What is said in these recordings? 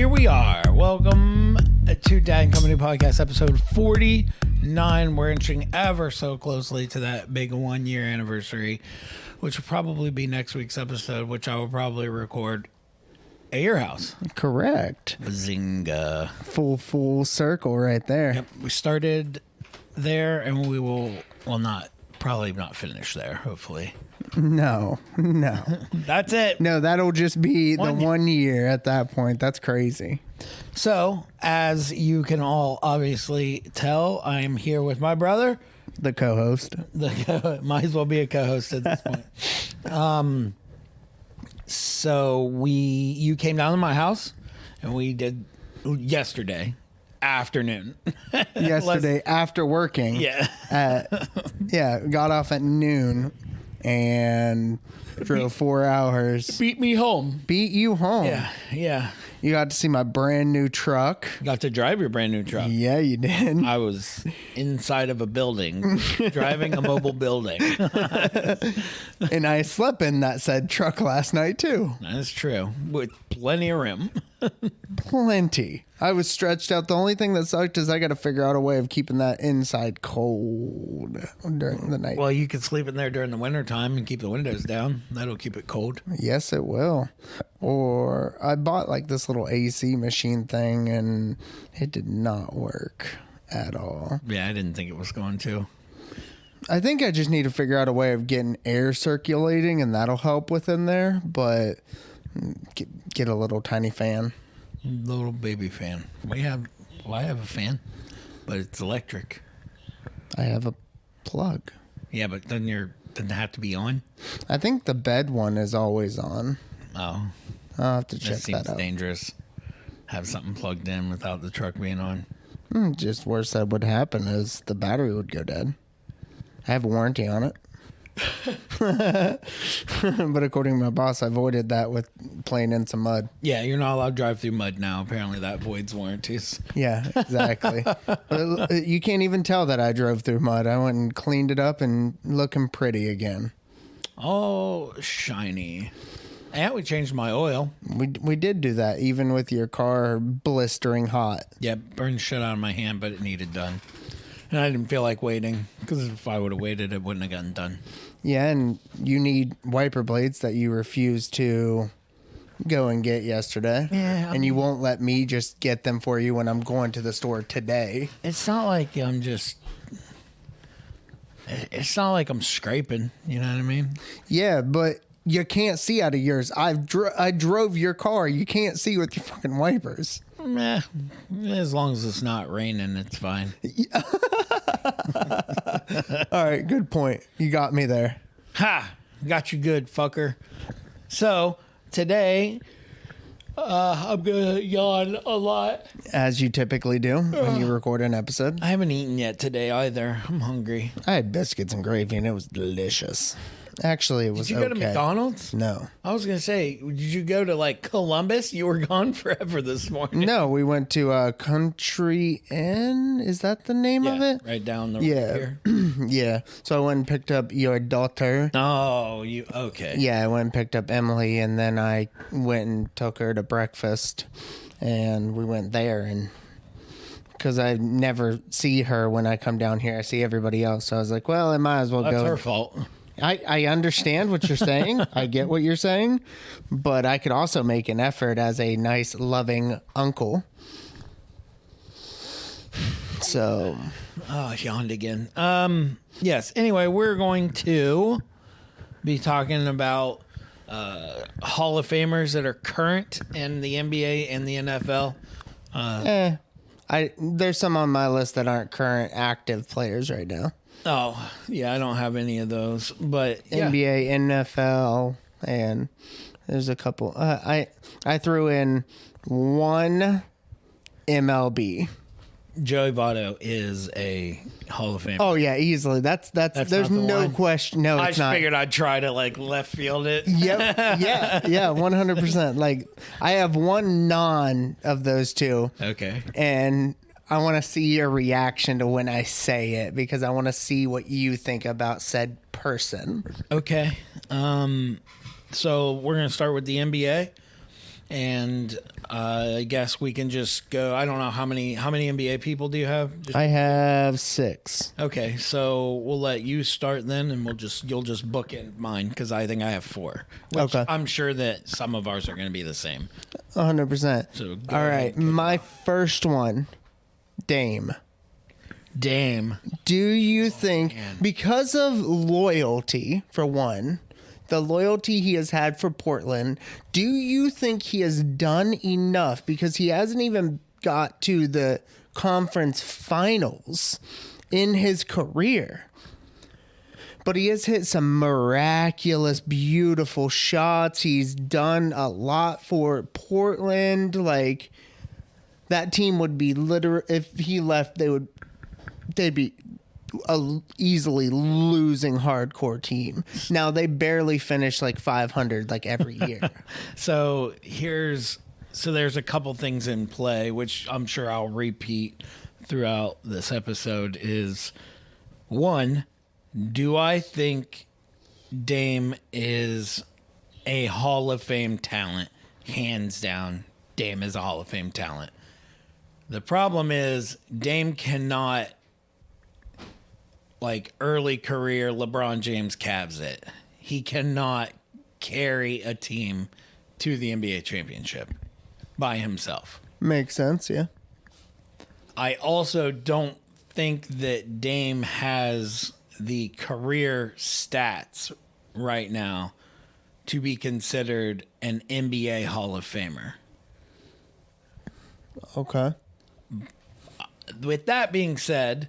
here we are. Welcome to Dad and Company Podcast, episode 49. We're inching ever so closely to that big 1 year anniversary, which will probably be next week's episode, which I will probably record at your house. Correct. Bazinga. Full circle right there. Yep. We started there, and we will, probably not finish there, hopefully. No. That's it. No, that'll just be the 1 year at that point. That's crazy. So, as you can all obviously tell, I am here with my brother. The co-host. Might as well be a co-host at this point. So you came down to my house, and we did yesterday afternoon. Yesterday after working. Yeah. Got off at noon and drove 4 hours. Beat me home. Beat you home. Yeah. You got to see my brand new truck. Got to drive your brand new truck. Yeah, you did. I was inside of a building, driving a mobile building. And I slept in that said truck last night, too. That's true. With plenty of room. Plenty. I was stretched out. The only thing that sucked is I got to figure out a way of keeping that inside cold during the night. Well, you could sleep in there during the wintertime and keep the windows down. That'll keep it cold. Yes, it will. Or I bought like this little AC machine thing and it did not work at all. Yeah, I didn't think it was going to. I think I just need to figure out a way of getting air circulating and that'll help within there, but get a little tiny fan. Little baby fan. I have a fan, but it's electric. I have a plug. Yeah, but doesn't it have to be on? I think the bed one is always on. Oh. I'll have to check that out. That seems dangerous. Have something plugged in without the truck being on. Just worst that would happen is the battery would go dead. I have a warranty on it. But according to my boss, I avoided that with playing in some mud. Yeah, you're not allowed to drive through mud now. Apparently that voids warranties. Yeah, exactly. You can't even tell that I drove through mud. I went and cleaned it up and looking pretty again. Oh, shiny. And we changed my oil. We did do that, even with your car blistering hot. Yeah, burned shit out of my hand, but it needed done. And I didn't feel like waiting, because if I would have waited, it wouldn't have gotten done. Yeah, and you need wiper blades that you refused to go and get yesterday. Yeah. And you won't let me just get them for you when I'm going to the store today. It's not like it's not like I'm scraping, you know what I mean? Yeah, but you can't see out of yours. I drove your car. You can't see with your fucking wipers. Meh. As long as it's not raining, it's fine. All right, good point. You got me there. Ha! Got you good, fucker. So, today, I'm going to yawn a lot. As you typically do when you record an episode. I haven't eaten yet today either. I'm hungry. I had biscuits and gravy, and it was delicious. Actually, it was Did you go to McDonald's? No. I was going to say, did you go to, like, Columbus? You were gone forever this morning. No, we went to Country Inn. Is that the name of it? Right down the road here. Yeah. So I went and picked up your daughter. Oh, okay. Yeah, I went and picked up Emily, and then I went and took her to breakfast, and we went there, and because I never see her when I come down here. I see everybody else. So I was like, well, I might as well go. That's her fault. I understand what you're saying. I get what you're saying. But I could also make an effort as a nice, loving uncle. So. Oh, I yawned again. Yes. Anyway, we're going to be talking about Hall of Famers that are current in the NBA and the NFL. There's some on my list that aren't current active players right now. Oh, yeah, I don't have any of those, but yeah. NBA, NFL, and there's a couple. I threw in one MLB. Joey Votto is a Hall of Famer. Oh yeah, easily. That's there's no question. No, I it's just not. figured I'd try to like left field it. Yep. Yeah. 100%. Like I have one non of those two. Okay. And I want to see your reaction to when I say it because I want to see what you think about said person. Okay. So we're going to start with the NBA. And I guess we can just go. I don't know how many NBA people do you have? I have 6. Okay, so we'll let you start then, and you'll just book in mine because I think I have 4. Which Okay. I'm sure that some of ours are going to be the same. 100%. So go all ahead right, and kick my it off. first one, Dame. Dame. Do you think, because of loyalty, for one, the loyalty he has had for Portland, do you think he has done enough? Because he hasn't even got to the conference finals in his career. But he has hit some miraculous, beautiful shots. He's done a lot for Portland. Like, that team would be if he left, they'd be a easily losing hardcore team. Now they barely finish like 500 like every year. So there's a couple things in play, which I'm sure I'll repeat throughout this episode. Is one, do I think Dame is a Hall of Fame talent? Hands down, Dame is a Hall of Fame talent. The problem is Dame cannot, like early career LeBron James Cavs it. He cannot carry a team to the NBA championship by himself. Makes sense, yeah. I also don't think that Dame has the career stats right now to be considered an NBA Hall of Famer. Okay. With that being said,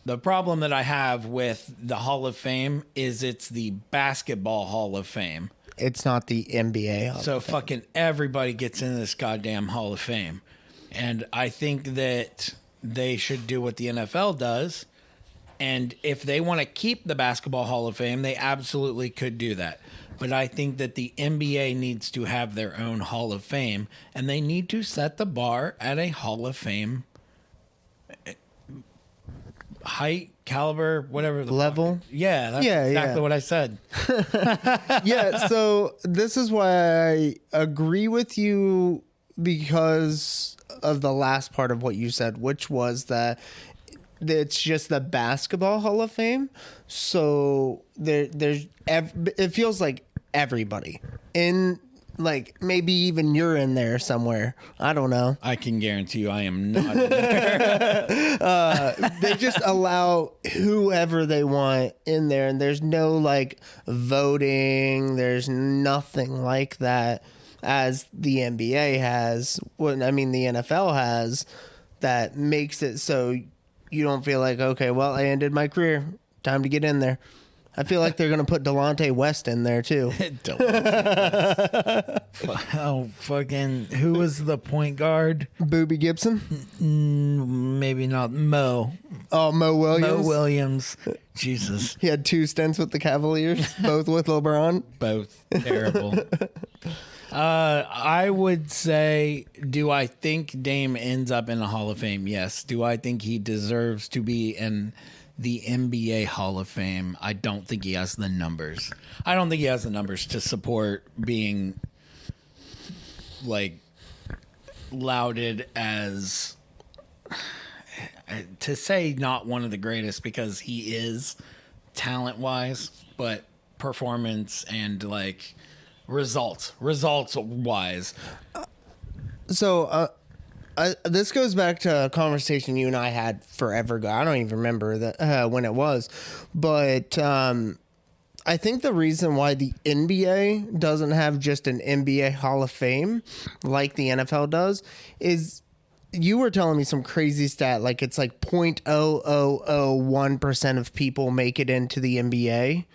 the problem that I have with the Hall of Fame is it's the Basketball Hall of Fame. It's not the NBA. So fucking everybody gets in this goddamn Hall of Fame. And I think that they should do what the NFL does. And if they want to keep the Basketball Hall of Fame, they absolutely could do that. But I think that the NBA needs to have their own Hall of Fame. And they need to set the bar at a Hall of Fame height, caliber, whatever the level. Yeah, that's exactly what I said. Yeah, so this is why I agree with you, because of the last part of what you said, which was that it's just the Basketball Hall of Fame. So it feels like everybody in, like, maybe even you're in there somewhere. I don't know. I can guarantee you I am not in there. They just allow whoever they want in there, and there's no like voting. There's nothing like that as the NBA has. The NFL has, that makes it so you don't feel like, okay, well, I ended my career. Time to get in there. I feel like they're going to put Delonte West in there, too. Oh, fucking... Who was the point guard? Boobie Gibson? Maybe not. Mo. Oh, Mo Williams? Mo Williams. Jesus. He had 2 stints with the Cavaliers, both with LeBron. Both terrible. I would say, do I think Dame ends up in the Hall of Fame? Yes. Do I think he deserves to be in the NBA Hall of Fame? I don't think he has the numbers. I don't think he has the numbers to support being, like, lauded as, to say not one of the greatest, because he is talent-wise, but performance and, like, results wise. So, this goes back to a conversation you and I had forever ago. I don't even remember that when it was, but I think the reason why the NBA doesn't have just an NBA Hall of Fame like the NFL does is, you were telling me some crazy stat, like it's like 0.0001% of people make it into the NBA.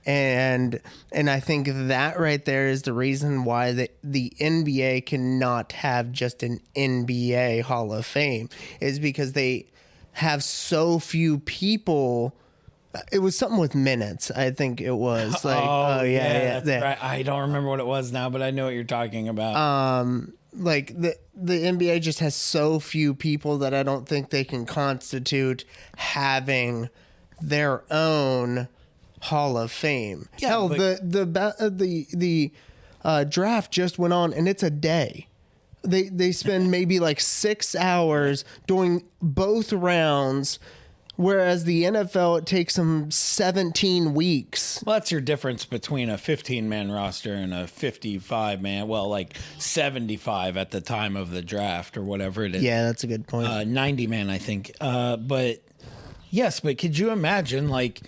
And I think that right there is the reason why the NBA cannot have just an NBA Hall of Fame, is because they have so few people. It was something with minutes, I think it was. Like, yeah. Right. I don't remember what it was now, but I know what you're talking about. Like the NBA just has so few people that I don't think they can constitute having their own Hall of Fame. Yeah, Hell, but- the draft just went on, and it's a day. They spend maybe like 6 hours doing both rounds, whereas the NFL, it takes them 17 weeks. Well, that's your difference between a 15-man roster and a 55-man. Well, like 75 at the time of the draft or whatever it is. Yeah, that's a good point. 90-man, I think. But yes, but could you imagine like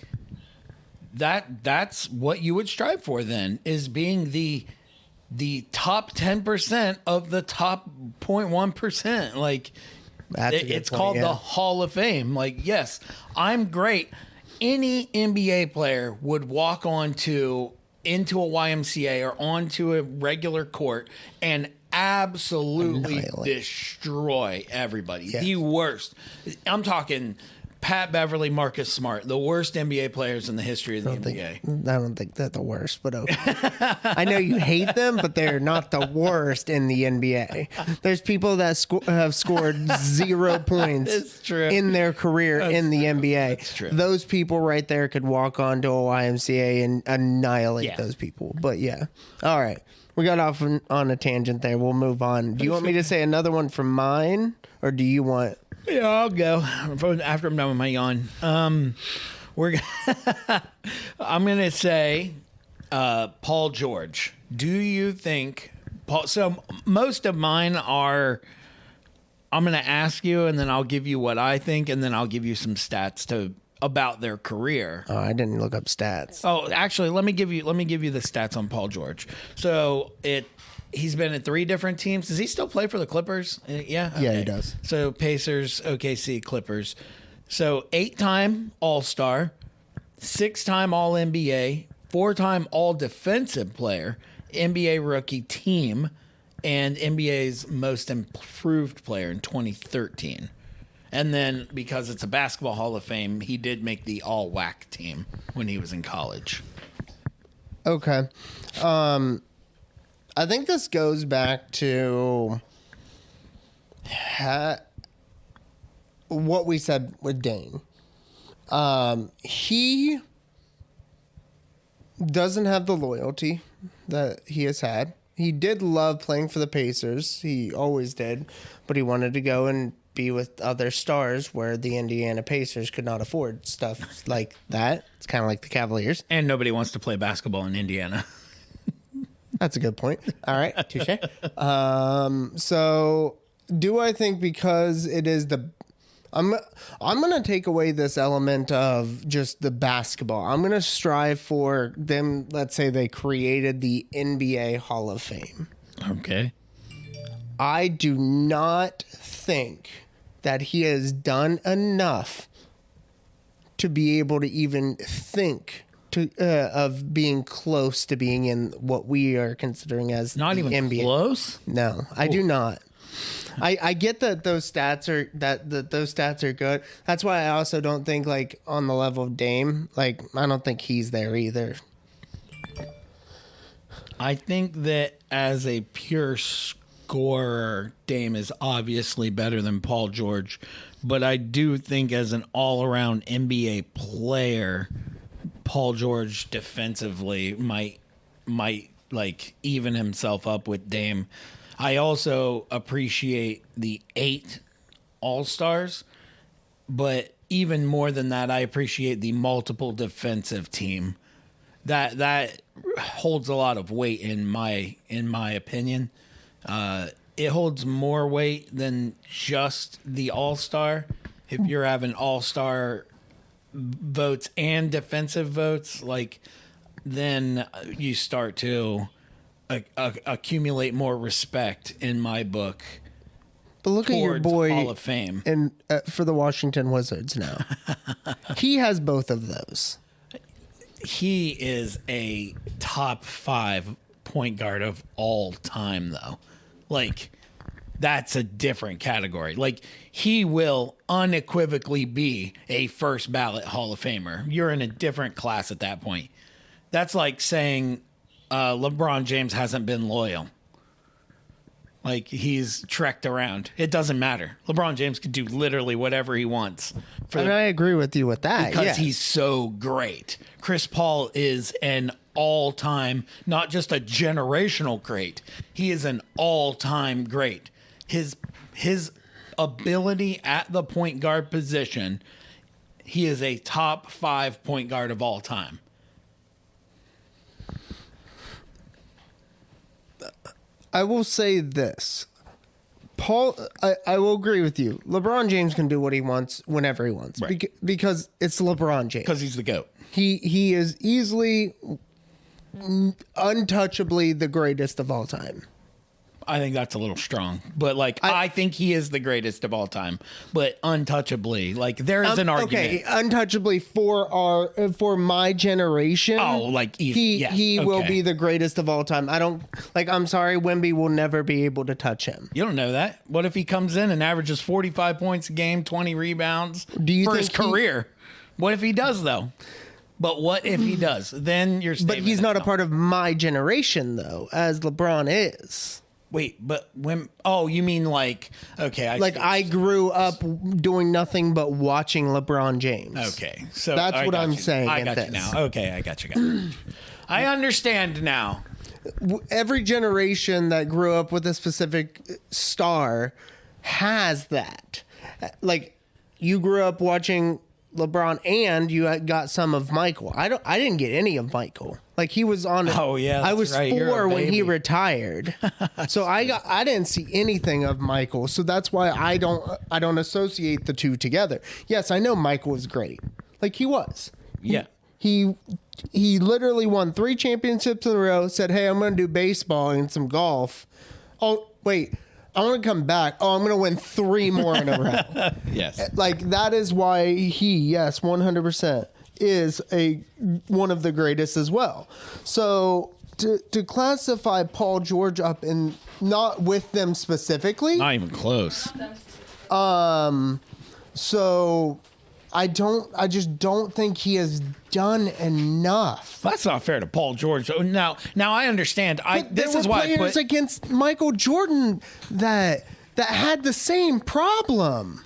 that's what you would strive for then, is being the top 10% of the top 0.1%. Like, it's called the Hall of Fame. Like, yes, I'm great. Any NBA player would walk into a YMCA or onto a regular court and absolutely destroy everybody. Yes. The worst. I'm talking Pat Beverly, Marcus Smart, the worst NBA players in the history of the NBA. I don't think they're the worst, but okay. I know you hate them, but they're not the worst in the NBA. There's people that have scored 0 points in their career in the NBA. That's true. Those people right there could walk onto a YMCA and annihilate those people. But yeah. All right. We got off on a tangent there. We'll move on. Do you want me to say another one from mine, or do you want... Yeah, I'll go after I'm done with my yawn. I'm gonna say Paul George. Do you think Paul? So most of mine are. I'm gonna ask you, and then I'll give you what I think, and then I'll give you some stats about their career. Oh, I didn't look up stats. Oh, actually, let me give you the stats on Paul George. So he's been in 3 different teams. Does he still play for the Clippers? Yeah? Okay. Yeah, he does. So Pacers, OKC, Clippers. So 8-time All-Star, 6-time All-NBA, 4-time All-Defensive Player, NBA Rookie Team, and NBA's Most Improved Player in 2013. And then, because it's a Basketball Hall of Fame, he did make the All-WAC team when he was in college. Okay. I think this goes back to what we said with Dame. He doesn't have the loyalty that he has had. He did love playing for the Pacers. He always did. But he wanted to go and be with other stars where the Indiana Pacers could not afford stuff like that. It's kind of like the Cavaliers. And nobody wants to play basketball in Indiana. That's a good point. All right, touche. So, do I think because it is I'm going to take away this element of just the basketball. I'm going to strive for them. Let's say they created the NBA Hall of Fame. Okay. I do not think that he has done enough to be able to even think of being close to being in what we are considering as not even NBA. Close. No, I do not. I get that those stats are good. That's why I also don't think like on the level of Dame. Like I don't think he's there either. I think that as a pure scorer, Dame is obviously better than Paul George, but I do think as an all-around NBA player, Paul George defensively might like even himself up with Dame. I also appreciate the 8 All-Stars, but even more than that, I appreciate the multiple defensive team. That holds a lot of weight in my opinion. It holds more weight than just the All-Star. If you're having All-Star votes and defensive votes, like then you start to accumulate more respect in my book. But look at your boy Hall of Fame and for the Washington Wizards now. He has both of those. He is a top 5 point guard of all time, though. Like, that's a different category. Like, he will unequivocally be a first ballot Hall of Famer. You're in a different class at that point. That's like saying LeBron James hasn't been loyal. Like, he's trekked around. It doesn't matter. LeBron James can do literally whatever he wants. And I agree with you with that. Because he's so great. Chris Paul is an all-time, not just a generational great. He is an all-time great. His ability at the point guard position, he is a top 5 point guard of all time. I will say this. Paul, I will agree with you. LeBron James can do what he wants whenever he wants, right. Because it's LeBron James. Because he's the GOAT. He is easily, untouchably the greatest of all time. I think that's a little strong, but like I think he is the greatest of all time, but untouchably, like there is an argument. Okay, untouchably for my generation. Oh, like he will be the greatest of all time. I'm sorry, Wemby will never be able to touch him. You don't know that. What if he comes in and averages 45 points a game, 20 rebounds for his career? What if he does though? But what if he does? Then you're. But he's not a part of my generation though, as LeBron is. Wait, but when? Oh, you mean like? Okay, I grew up doing nothing but watching LeBron James. Okay, so that's what I'm saying. I got you now. Okay, I got you. I understand now. Every generation that grew up with a specific star has that. Like you grew up watching LeBron and you got some of Michael. I didn't get any of Michael. Like he was on. Oh yeah, I was right. 4 when he retired, so I didn't see anything of Michael. So that's why I don't associate the two together. Yes, I know Michael was great. Like he was. Yeah. He literally won 3 championships in a row. Said, "Hey, I'm going to do baseball and some golf." Oh wait. I want to come back. Oh, I'm going to win 3 more in a row. Yes. Like that is why he, 100%, is one of the greatest as well. So to classify Paul George up in not with them specifically. Not even close. So I just don't think he has done enough. That's not fair to Paul George. Now I understand. This is why players against Michael Jordan that had the same problem.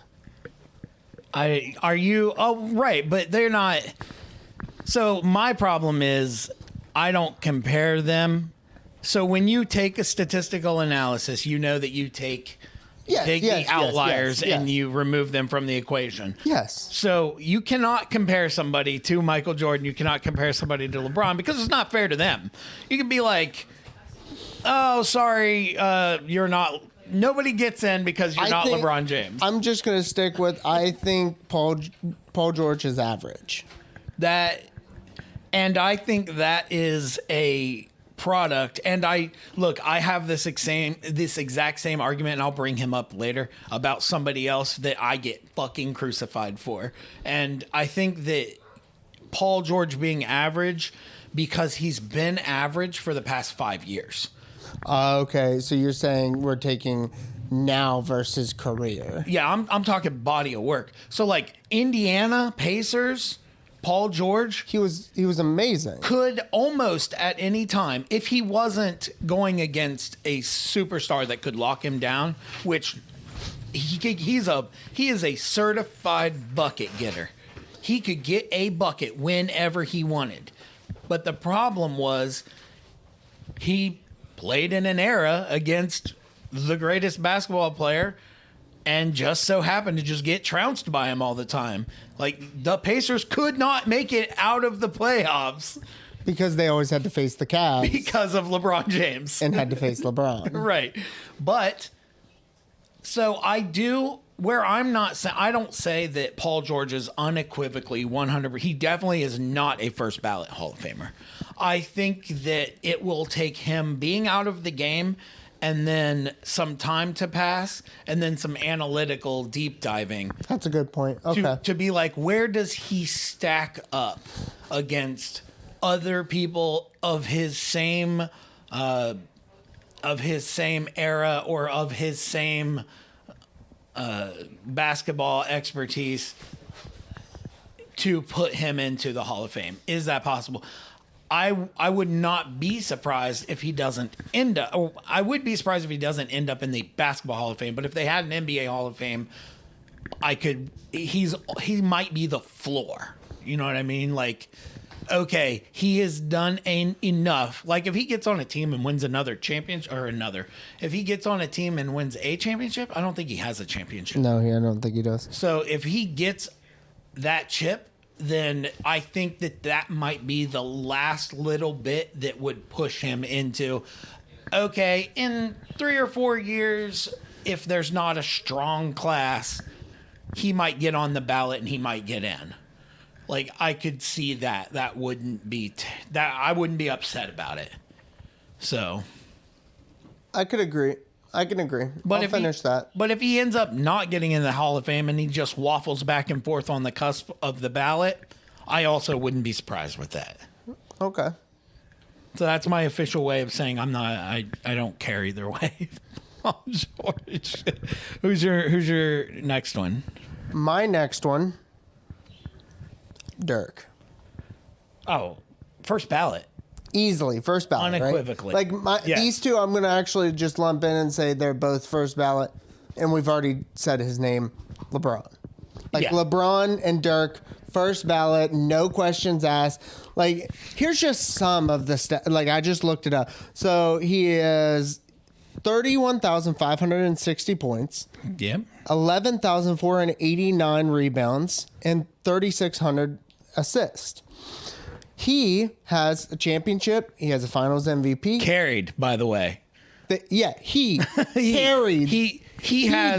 Right, but they're not. So my problem is I don't compare them. So when you take a statistical analysis, you know that you take the outliers and you remove them from the equation. Yes. So you cannot compare somebody to Michael Jordan. You cannot compare somebody to LeBron because it's not fair to them. You can be like, oh, sorry, you're not. Nobody gets in because you're not LeBron James. I'm just going to stick with, I think Paul George is average. And I think that is a product. And I have this exact same argument, and I'll bring him up later about somebody else that I get fucking crucified for. And I think that Paul George being average because he's been average for the past 5 years. Okay, so you're saying we're taking now versus career. Yeah, I'm talking body of work. So like Indiana Pacers, Paul George, he was amazing. Could almost at any time, if he wasn't going against a superstar that could lock him down, which he is a certified bucket getter. He could get a bucket whenever he wanted. But the problem was he played in an era against the greatest basketball player and just so happened to just get trounced by him all the time. Like, the Pacers could not make it out of the playoffs. Because they always had to face the Cavs. Because of LeBron James. And had to face LeBron. Right. But, so I do, where I'm not saying, I don't say that Paul George is unequivocally 100%. He definitely is not a first ballot Hall of Famer. I think that it will take him being out of the game and then some time to pass and then some analytical deep diving. That's a good point. Okay. To be like, where does he stack up against other people of his same era or of his same basketball expertise to put him into the Hall of Fame? Is that possible? I would not be surprised if he doesn't end up, or I would be surprised if he doesn't end up in the Basketball Hall of Fame. But if they had an NBA Hall of Fame, he might be the floor. You know what I mean? Like, okay, he has done enough. Like if he gets on a team and wins another championship if he gets on a team and wins a championship, I don't think he has a championship. No, I don't think he does. So if he gets that chip, then I think that might be the last little bit that would push him into, okay, in 3 or 4 years, if there's not a strong class, he might get on the ballot and he might get in. Like, I could see that. That wouldn't be... I wouldn't be upset about it. So... I could agree. I can agree. I'll finish that. But if he ends up not getting in the Hall of Fame and he just waffles back and forth on the cusp of the ballot, I also wouldn't be surprised with that. Okay. So that's my official way of saying I'm not... I don't care either way. Oh, George. Who's your next one? My next one... Dirk. Oh, first ballot. Easily, first ballot, unequivocally. Right? Like these two, I'm going to actually just lump in and say they're both first ballot, and we've already said his name, LeBron. Like LeBron and Dirk, first ballot, no questions asked. Like here's just some of the like I just looked it up. So he is 31,560 points. Yep. 11,489 rebounds and 3,600 assists. He has a championship. He has a Finals MVP. Carried, by the way. He carried. He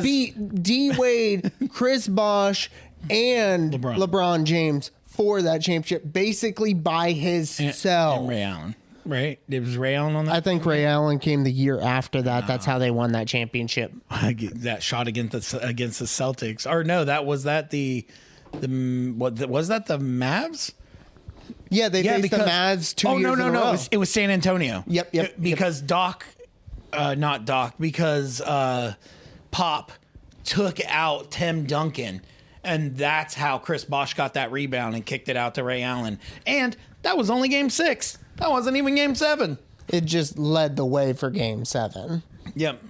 beat D Wade, Chris Bosh, and LeBron James for that championship, basically by himself. And Ray Allen, right? It was Ray Allen on that. I think Ray Allen came the year after that. That's how they won that championship. That shot against the Celtics, or no? Was that the Mavs? Yeah, they faced the Mavs 2 years in a row. No. It was San Antonio. Yep. Because because Pop took out Tim Duncan, and that's how Chris Bosh got that rebound and kicked it out to Ray Allen. And that was only Game 6. That wasn't even Game 7. It just led the way for Game 7. Yep.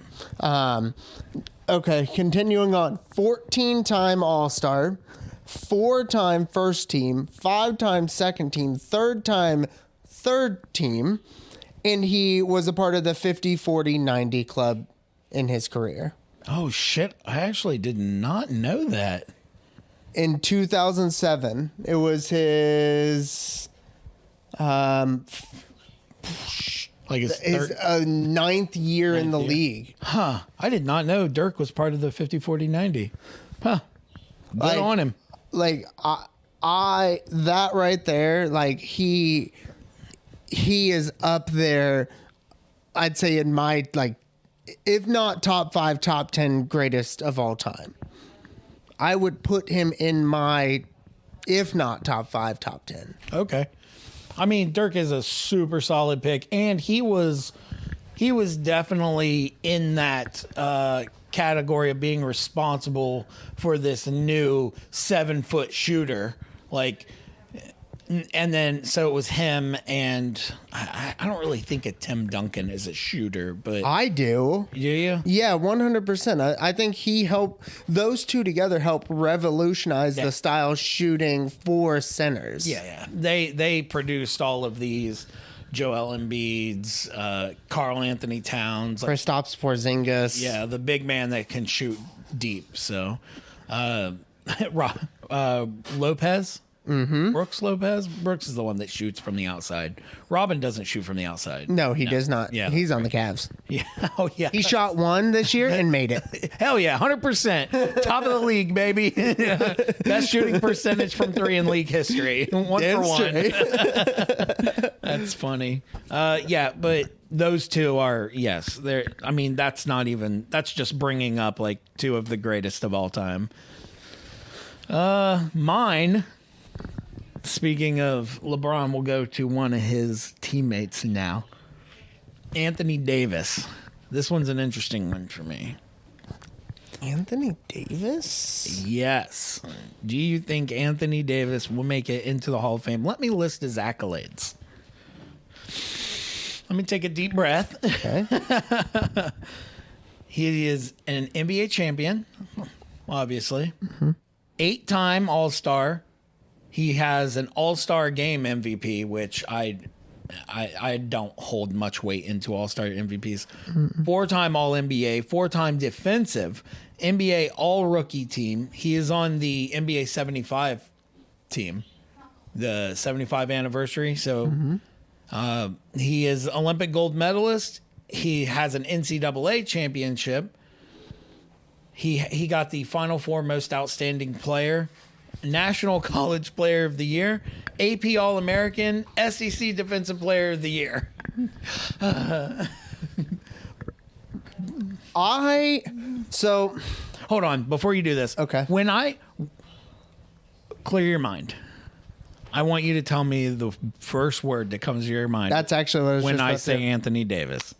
Okay, continuing on. 14-time All-Star. 4-time first team, 5-time second team, 3rd-time third team, and he was a part of the 50-40-90 club in his career. Oh, shit. I actually did not know that. In 2007, it was his... his 9th year in the league. Huh. I did not know Dirk was part of the 50-40-90. Huh. Good on him. Like I that right there, like he is up there, I'd say in my, like, if not top 5, top 10 greatest of all time. I would put him in my, if not top 5, top 10. Okay. I mean, Dirk is a super solid pick, and he was definitely in that category of being responsible for this new 7-foot shooter. Like, and then so it was him, and I don't really think of Tim Duncan as a shooter, but I do. Do you? Yeah, 100%. I think he helped, those two together help revolutionize the style shooting for centers. Yeah. They produced all of these. Joel Embiid's, Karl Anthony Towns, Kristaps Porzingis. Yeah, the big man that can shoot deep. So, Lopez. Mm-hmm. Brooks Lopez. Brooks is the one that shoots from the outside. Robin doesn't shoot from the outside. No, he does not. Yeah, he's on the Cavs. Yeah. Oh yeah. He shot one this year and made it. Hell yeah, 100%. Top of the league, baby. Best shooting percentage from 3 in league history. 1 for 1. That's funny. Yeah, but those two are, yes. They're. I mean, that's just bringing up like 2 of the greatest of all time. Mine. Speaking of LeBron, we'll go to one of his teammates now. Anthony Davis. This one's an interesting one for me. Anthony Davis? Yes. Do you think Anthony Davis will make it into the Hall of Fame? Let me list his accolades. Let me take a deep breath. Okay. He is an NBA champion, obviously. Mm-hmm. 8-time All-Star. He has an All-Star Game MVP, which I don't hold much weight into All-Star MVPs. 4-time All-NBA, 4-time defensive, NBA All-Rookie team. He is on the NBA 75 team, the 75 anniversary. So he is Olympic gold medalist. He has an NCAA championship. He got the Final Four most outstanding player, National College Player of the Year, AP All-American, SEC Defensive Player of the Year. Hold on, before you do this. Okay. When I clear your mind, I want you to tell me the first word that comes to your mind. That's actually what I was when just I about say to- Anthony Davis.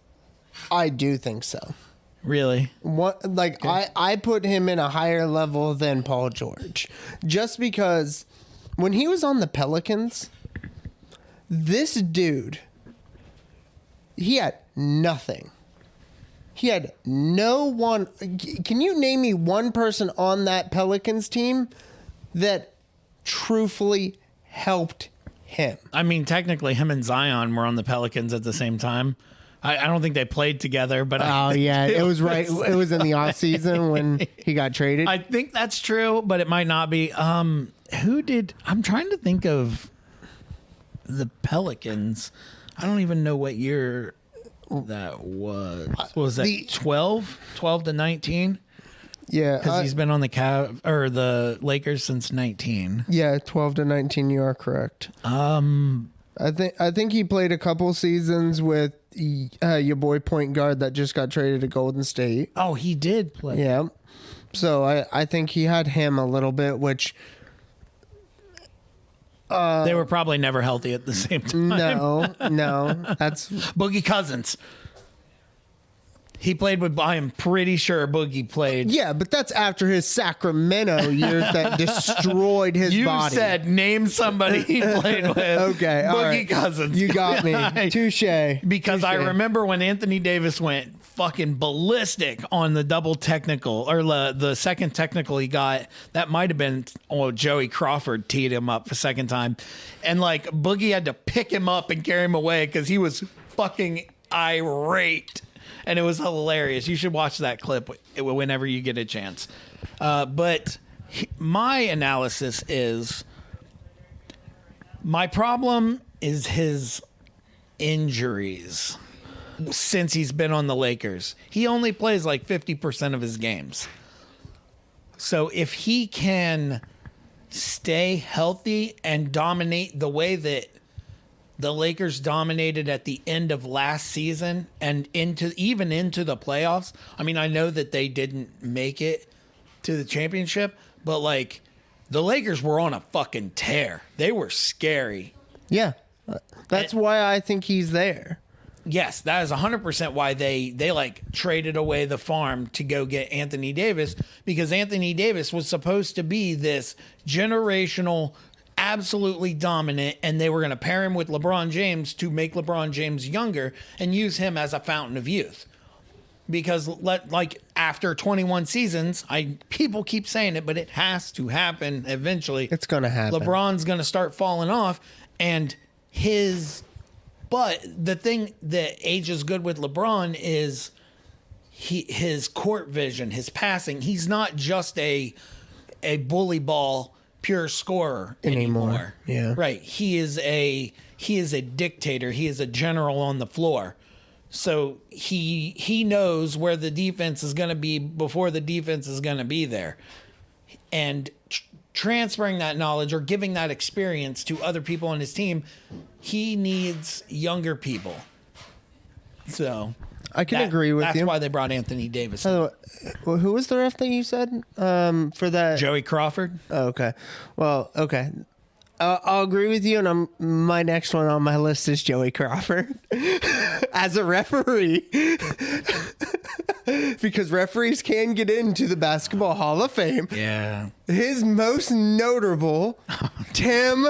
I do think so. Really? I put him in a higher level than Paul George, just because when he was on the Pelicans, this dude, he had nothing. He had no one. Can you name me one person on that Pelicans team that truthfully helped him? I mean, technically, him and Zion were on the Pelicans at the same time. I don't think they played together, but It was right. It was in the off season when he got traded. I think that's true, but it might not be. Who did? I'm trying to think of the Pelicans. I don't even know what year that was. What was that 12 to 19? Yeah, Because he's been on the Cav or the Lakers since 19. Yeah, 12 to 19. You are correct. I think he played a couple seasons with your boy point guard that just got traded to Golden State. Oh, he did play. Yeah, so I think he had him a little bit, which They were probably never healthy at the same time. no, that's Boogie Cousins. He played with. I am pretty sure Boogie played. yeah, but that's after his Sacramento years that destroyed his You body. said name somebody he played with. Okay, all Boogie right. Cousins. You got me. Touche. Because I Touche. remember when Anthony Davis went fucking ballistic on the double technical or the second technical he got. That might have been Joey Crawford teed him up for second time, and like Boogie had to pick him up and carry him away because he was fucking irate. And it was hilarious. You should watch that clip whenever you get a chance. But my analysis is, my problem is his injuries since he's been on the Lakers. He only plays like 50% of his games. So if he can stay healthy and dominate the way that the Lakers dominated at the end of last season and into the playoffs. I mean, I know that they didn't make it to the championship, but like the Lakers were on a fucking tear. They were scary. Yeah, that's why I think he's there. Yes, that is 100% why they like traded away the farm to go get Anthony Davis, because Anthony Davis was supposed to be this generational absolutely dominant, and they were going to pair him with LeBron James to make LeBron James younger and use him as a fountain of youth. Because like after 21 seasons, people keep saying it, but it has to happen eventually. It's going to happen. LeBron's going to start falling off, and but the thing that ages good with LeBron is his court vision, his passing. He's not just a bully ball pure scorer anymore. Yeah. Right. He is a dictator. He is a general on the floor. So he knows where the defense is going to be before the defense is going to be there. And transferring that knowledge or giving that experience to other people on his team, he needs younger people. So I can agree with that's you. That's why they brought Anthony Davis. Well, who was the ref that you said for that? Joey Crawford. Oh, okay. Well, okay. I'll agree with you, and my next one on my list is Joey Crawford as a referee. Because referees can get into the Basketball Hall of Fame. Yeah. His most notable, Tim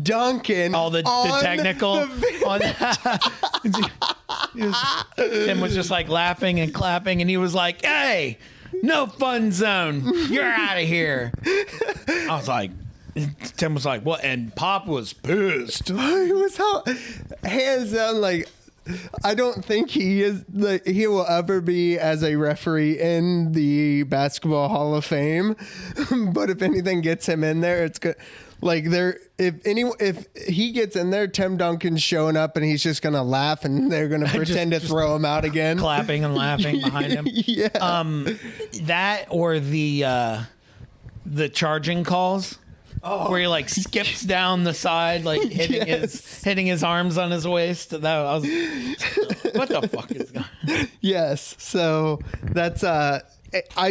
Duncan. All the technical. Tim was just like laughing and clapping, and he was like, "Hey, no fun zone. You're out of here." I was like, Tim was like, "What?" And Pop was pissed. It was hands down, like, I don't think he will ever be as a referee in the Basketball Hall of Fame. But if anything gets him in there, it's good. Like, if he gets in there, Tim Duncan's showing up and he's just gonna laugh and they're gonna pretend to throw him out again, clapping and laughing behind him. Yeah. That or the charging calls. Oh. Where he like skips down the side, like hitting his arms on his waist. What the fuck is going on? Yes. So that's I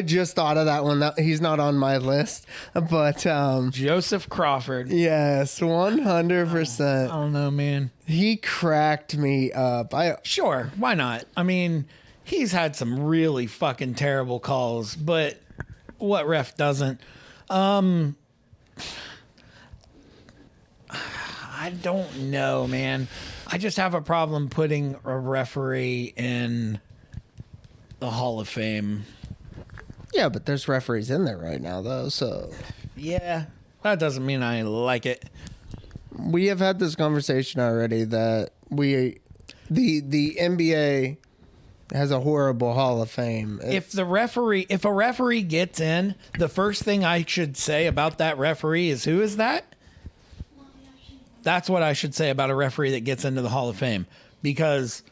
just thought of that one. He's not on my list, but Joseph Crawford. Yes, 100%. I don't know, man. He cracked me up. Sure, why not? I mean, he's had some really fucking terrible calls, but what ref doesn't? I don't know, man. I just have a problem putting a referee in the Hall of Fame. Yeah, but there's referees in there right now, though, so... Yeah, that doesn't mean I like it. We have had this conversation already that the NBA has a horrible Hall of Fame. If a referee gets in, the first thing I should say about that referee is, who is that? That's what I should say about a referee that gets into the Hall of Fame, because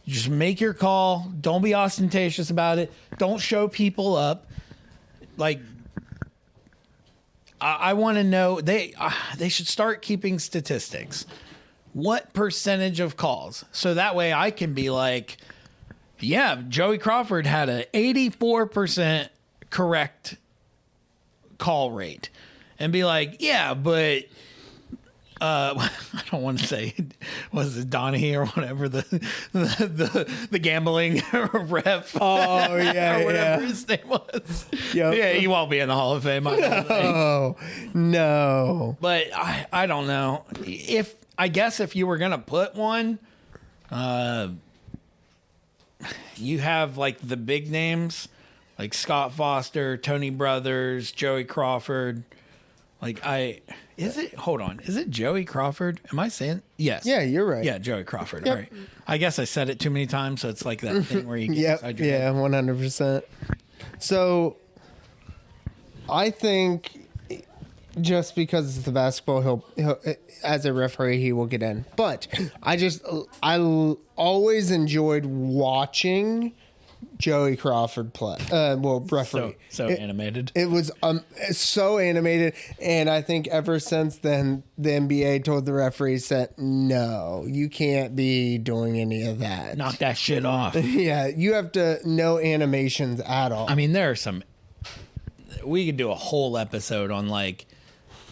just make your call. Don't be ostentatious about it. Don't show people up. Like, I want to know, they should start keeping statistics. What percentage of calls? So that way I can be like, yeah, Joey Crawford had an 84% correct call rate, and be like, yeah, but I don't want to say, was it Donahue or whatever, the gambling ref? Oh yeah, or whatever his name was. Yep. Yeah, he won't be in the Hall of Fame. No. But I don't know. I guess if you were gonna put one, you have like the big names, like Scott Foster, Tony Brothers, Joey Crawford. Is it Joey Crawford? Am I saying? Yes. Yeah, you're right. Yeah, Joey Crawford. Yep. All right. I guess I said it too many times, so it's like that thing where you get inside your head. 100%. So I think just because it's the basketball, he'll as a referee, he will get in. But I always enjoyed watching Joey Crawford play. Referee. So animated. It was so animated, and I think ever since then, the NBA told the referees that no, you can't be doing any of that. Knock that shit off. Yeah, you have to no animations at all. I mean, there are some. We could do a whole episode on like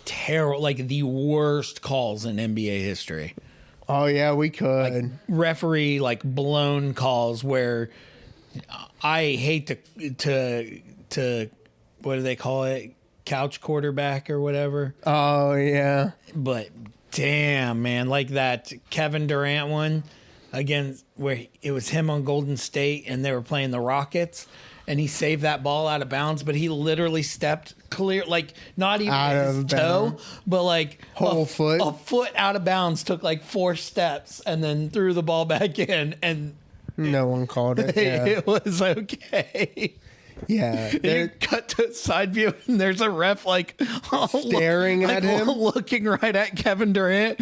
terrible, like the worst calls in NBA history. Oh yeah, we could. Like referee like blown calls where. I hate to what do they call it? Couch quarterback or whatever. Oh yeah. But damn, man, like that Kevin Durant one against where it was him on Golden State and they were playing the Rockets and he saved that ball out of bounds, but he literally stepped clear, like not even his toe, but like whole foot. A foot out of bounds, took like 4 steps and then threw the ball back in, and no one called it. Yeah. It was okay. Yeah. You cut to side view and there's a ref like staring at him, looking right at Kevin Durant.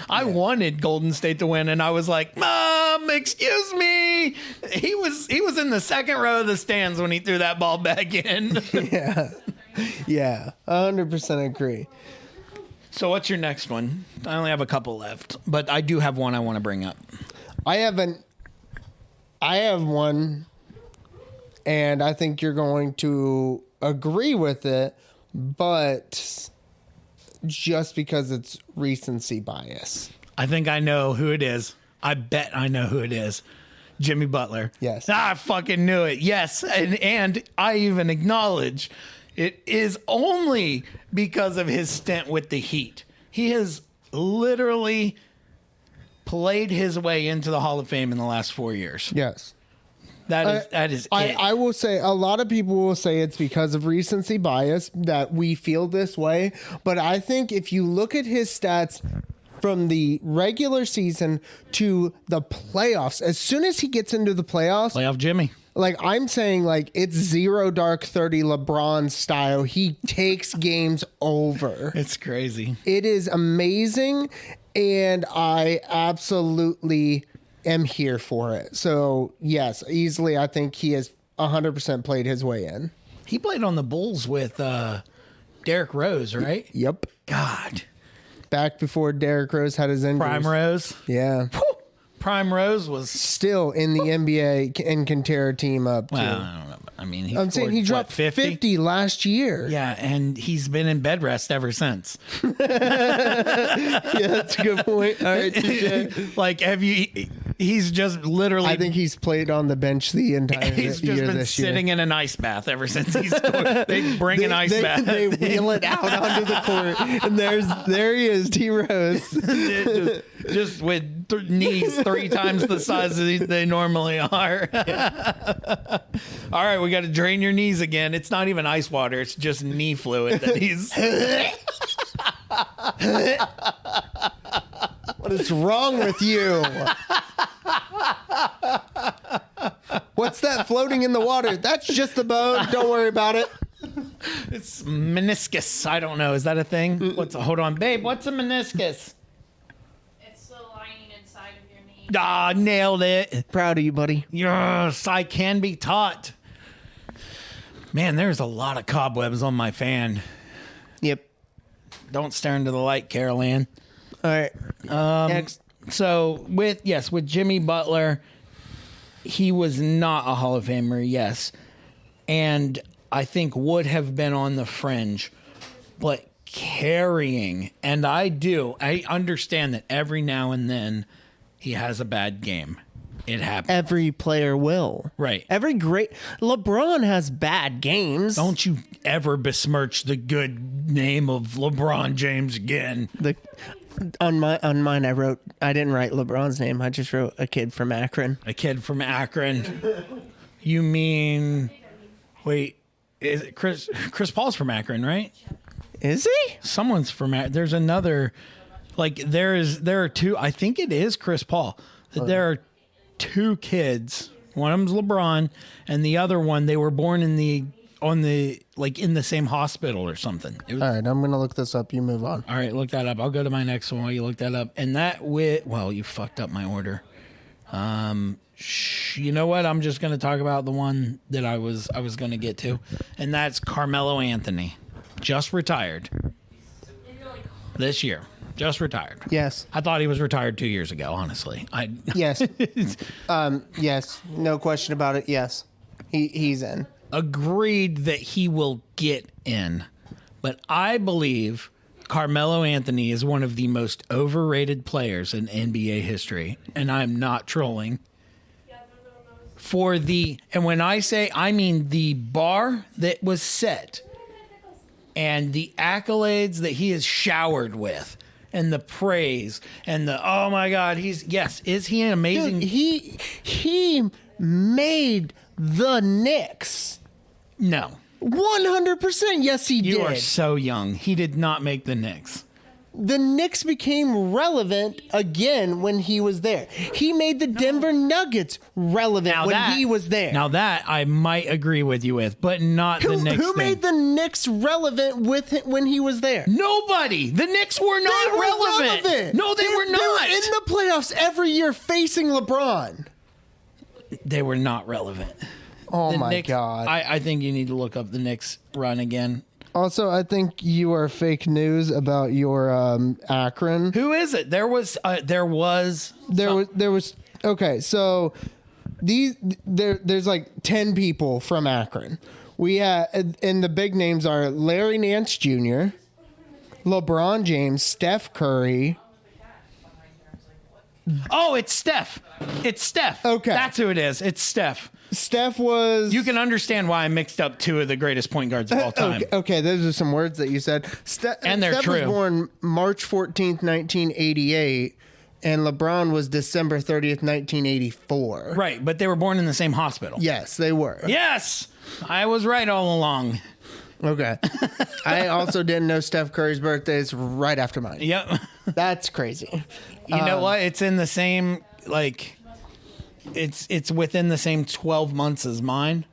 I wanted Golden State to win, and I was like, "Mom, excuse me." He was in the second row of the stands when he threw that ball back in. Yeah, 100% agree. So what's your next one? I only have a couple left, but I do have one I want to bring up. I have one, and I think you're going to agree with it, but just because it's recency bias. I think I know who it is. I bet I know who it is. Jimmy Butler. Yes. I fucking knew it. Yes. And I even acknowledge it is only because of his stint with the Heat. He has literally played his way into the Hall of Fame in the last 4 years. Yes. That is it. I will say a lot of people will say it's because of recency bias that we feel this way. But I think if you look at his stats from the regular season to the playoffs, as soon as he gets into the playoffs, Playoff Jimmy. like I'm saying, like it's zero dark 30 LeBron style. He takes games over. It's crazy. It is amazing, and I absolutely am here for it. So yes, easily, I think he has 100% played his way in. He played on the Bulls with Derrick Rose, right? Yep. God. Back before Derrick Rose had his injuries. Prime Rose. Yeah. Whew. Prime Rose was... Still in the NBA and can tear a team up, too. Well, I don't know. I mean, I'm saying he dropped 50 last year. Yeah, and he's been in bed rest ever since. Yeah, that's a good point. All right, TJ. Like, he's just literally... I think he's played on the bench the entire he's just year been this year. sitting in an ice bath ever since he scored. They bring an ice bath. They wheel it out onto the court, and there he is, T. Rose. just with knees 3 times the size they normally are. All right, we got to drain your knees again. It's not even ice water. It's just knee fluid that he's... What is wrong with you? What's that floating in the water? That's just the bone. Don't worry about it. It's meniscus. I don't know. Is that a thing? Hold on, babe. What's a meniscus? It's the lining inside of your knee. Ah, nailed it. Proud of you, buddy. Yes, I can be taught. Man, there's a lot of cobwebs on my fan. Yep. Don't stare into the light, Carol Ann. All right. Next. So with Jimmy Butler, he was not a Hall of Famer, yes. And I think would have been on the fringe. But carrying, and I understand that every now and then he has a bad game. It happens. Every player will. Right. Every great... LeBron has bad games. Don't you ever besmirch the good name of LeBron James again. On mine, I didn't write LeBron's name. I just wrote a kid from Akron. A kid from Akron. You mean... Wait, is it Chris Paul's from Akron, right? Is he? Someone's from Akron. There's another... Like, there are 2... I think it is Chris Paul. There are 2 kids. One of them's LeBron, and the other one, they were born in the same hospital or something. All right, I'm gonna look this up. You move on. All right, look that up. I'll go to my next one while you look that up. And well, you fucked up my order. You know what? I'm just gonna talk about the one that I was gonna get to, and that's Carmelo Anthony, just retired this year. Just retired. Yes. I thought he was retired 2 years ago, honestly. Yes. Yes. No question about it. Yes. He's in. Agreed that he will get in. But I believe Carmelo Anthony is one of the most overrated players in NBA history. And I'm not trolling. And when I say, I mean the bar that was set and the accolades that he is showered with. And the praise and oh my God, is he an amazing? Dude, he made the Knicks. No. 100%. Yes, he did. You are so young. He did not make the Knicks. The Knicks became relevant again when he was there. He made the Denver Nuggets relevant he was there. Now that I might agree with you with, but not the Knicks. Who made the Knicks relevant with him when he was there? Nobody. The Knicks were not relevant. No, they were not. They were in the playoffs every year facing LeBron. They were not relevant. Oh my God. I think you need to look up the Knicks run again. Also, I think you are fake news about your Akron. Who is it? There was. Okay, so there's like 10 people from Akron. And the big names are Larry Nance Jr., LeBron James, Steph Curry. Oh, it's Steph. It's Steph. Okay. That's who it is. It's Steph. Steph was... You can understand why I mixed up 2 of the greatest point guards of all time. Okay, those are some words that you said. And they're Steph true. was born March 14th, 1988, And LeBron was December 30th, 1984. Right, but they were born in the same hospital. Yes, they were. Yes, I was right all along. Okay. I also didn't know Steph Curry's birthday is right after mine. Yep. That's crazy. You know what? It's in the same, like, it's within the same 12 months as mine,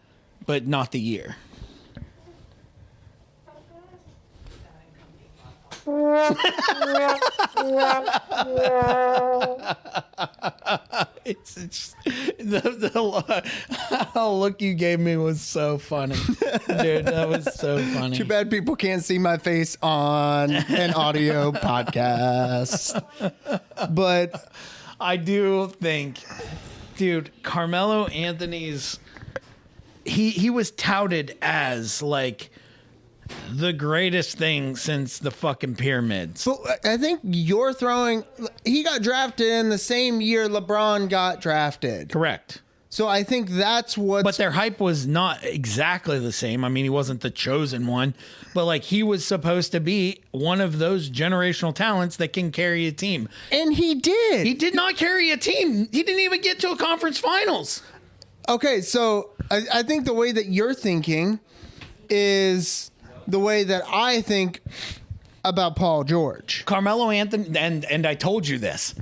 but not the year. It's the look you gave me was so funny, dude. That was so funny. Too bad people can't see my face on an audio podcast. But I do think, dude, Carmelo Anthony's he was touted as like the greatest thing since the fucking pyramids. But I think you're throwing. He got drafted in the same year LeBron got drafted. Correct. So I think that's what. But their hype was not exactly the same. I mean, he wasn't the chosen one, but like he was supposed to be one of those generational talents that can carry a team. And he did. He did not carry a team. He didn't even get to a conference finals. Okay, so I think the way that you're thinking is the way that I think about Paul George. Carmelo Anthony, and I told you this,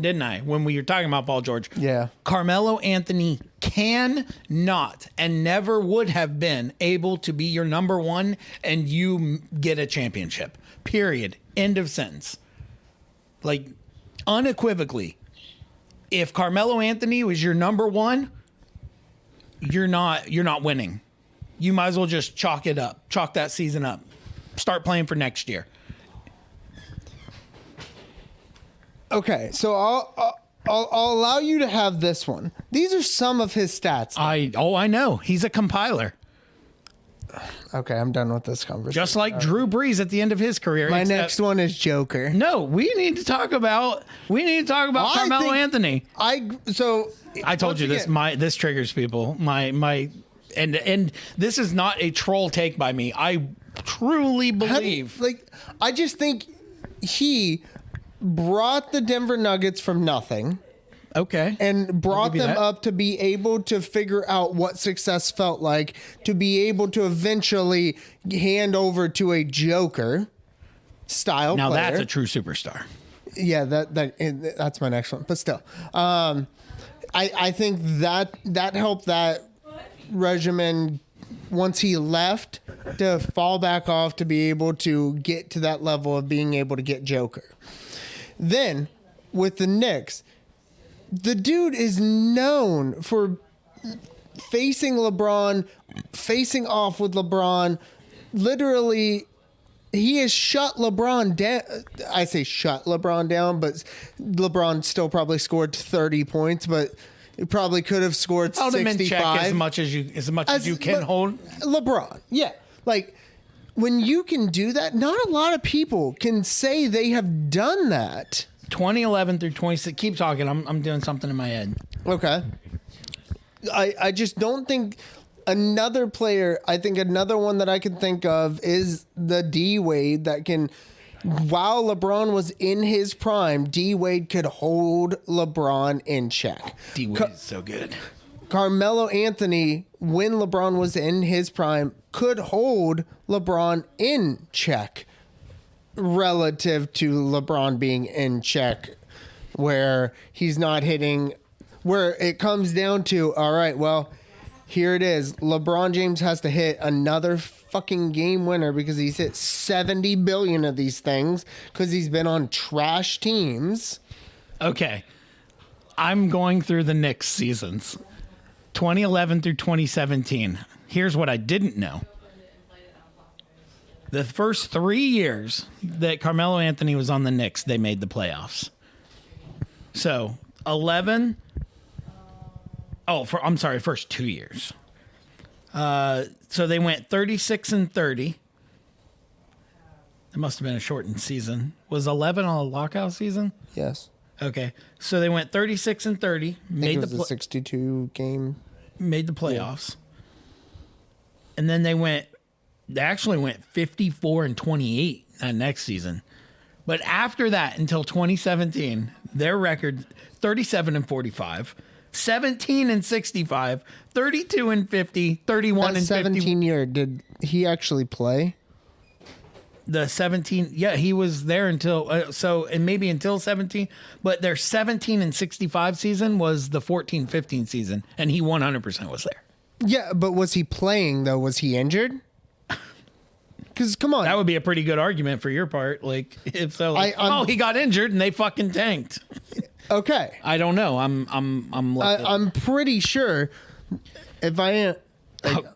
didn't I, when we were talking about Paul George? Yeah. Carmelo Anthony cannot and never would have been able to be your number one and you get a championship. Period. End of sentence. Like, unequivocally, if Carmelo Anthony was your number one, you're not winning. You might as well just chalk that season up. Start playing for next year. Okay, so I'll allow you to have this one. These are some of his stats. I know. He's a compiler. Okay, I'm done with this conversation. Just like Drew Brees at the end of his career. My next one is Joker. No, we need to talk about Carmelo Anthony. I told you this. This triggers people. And this is not a troll take by me. I truly believe. I just think he brought the Denver Nuggets from nothing. Okay. And brought them up to be able to figure out what success felt like, to be able to eventually hand over to a Joker style now player. That's a true superstar. Yeah, that's my next one. But still, I think that helped that regimen once he left to fall back off to be able to get to that level of being able to get Joker. Then with the Knicks, the dude is known for facing LeBron, facing off with LeBron. Literally, he has shut LeBron down. I say shut LeBron down, but LeBron still probably scored 30 points, but he probably could have scored 65. Check as much as you can hold. LeBron, yeah. Like, when you can do that, not a lot of people can say they have done that. 2011 through 26. Keep talking. I'm doing something in my head. Okay. I just don't think another player. I think another one that I can think of is the D Wade that can. While LeBron was in his prime, D Wade could hold LeBron in check. D Wade is so good. Carmelo Anthony, when LeBron was in his prime, could hold LeBron in check relative to LeBron being in check, where he's not hitting, where it comes down to, all right, well, here it is. LeBron James has to hit another fucking game winner because he's hit 70 billion of these things because he's been on trash teams. Okay. I'm going through the Knicks seasons. 2011 through 2017. Here's what I didn't know. The first 3 years that Carmelo Anthony was on the Knicks, they made the playoffs. So, 11... first 2 years. So they went 36-30. It must have been a shortened season. Was 11 a lockout season? Yes. Okay. So they went 36-30. It was a 62 game. Made the playoffs. Yeah. And then they actually went 54-28 that next season, But after that, until 2017, their record 37-45, 17-65, 32-50, 31 That and 17 year, did he actually play? The 17, yeah, he was there until and maybe until 17, but their 17-65 season was the 14-15 season, and he 100% was there. Yeah, but was he playing though? Was he injured? Because come on, That would be a pretty good argument for your part. Like if so, like, I'm- he got injured and they fucking tanked. okay. I don't know. I'm pretty sure if I am.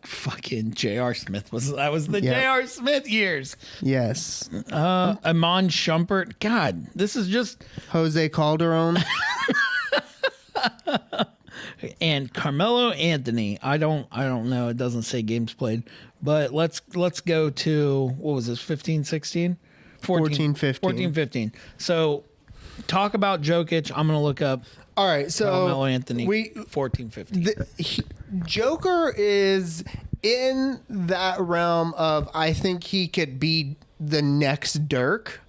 Fucking J.R. Smith was the Yeah. J.R. Smith years. Yes, Amon Shumpert. God, this is just Jose Calderon. and Carmelo Anthony. I don't know. It doesn't say games played, but let's go to what was this 15-16? 14-15. So talk about Jokic. I'm going to look up All right, so Carmelo Anthony 14-15. Joker is in that realm of I think he could be the next Dirk,